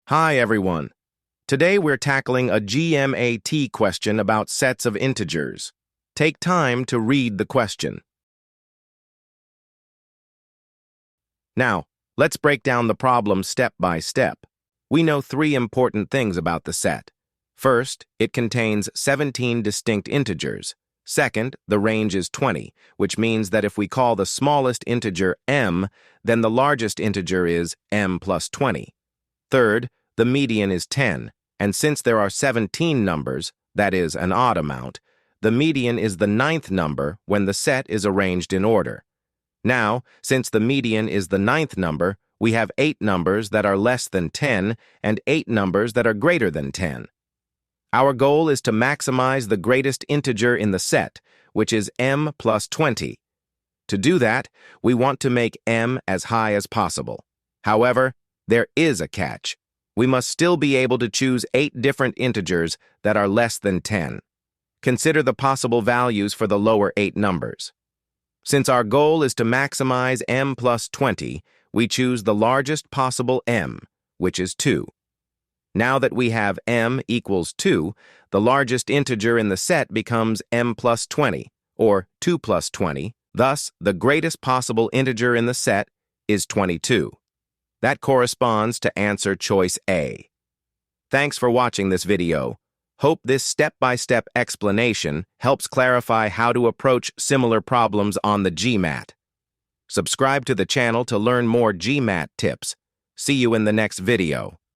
Hi, everyone. Today we're tackling a GMAT question about sets of integers. Take time to read the question. Now, let's break down the problem step by step. We know three important things about the set. First, it contains 17 distinct integers. Second, the range is 20, which means that if we call the smallest integer m, then the largest integer is m plus 20. Third, the median is 10, and since there are 17 numbers, that is, an odd amount, the median is the ninth number when the set is arranged in order. Now, since the median is the ninth number, we have 8 numbers that are less than 10 and 8 numbers that are greater than 10. Our goal is to maximize the greatest integer in the set, which is m plus 20. To do that, we want to make m as high as possible. However, there is a catch. We must still be able to choose 8 different integers that are less than 10. Consider the possible values for the lower 8 numbers. Since our goal is to maximize m plus 20, we choose the largest possible m, which is 2. Now that we have m equals 2, the largest integer in the set becomes m plus 20, or 2 plus 20. Thus, the greatest possible integer in the set is 22. That corresponds to answer choice A. Thanks for watching this video. Hope this step-by-step explanation helps clarify how to approach similar problems on the GMAT. Subscribe to the channel to learn more GMAT tips. See you in the next video.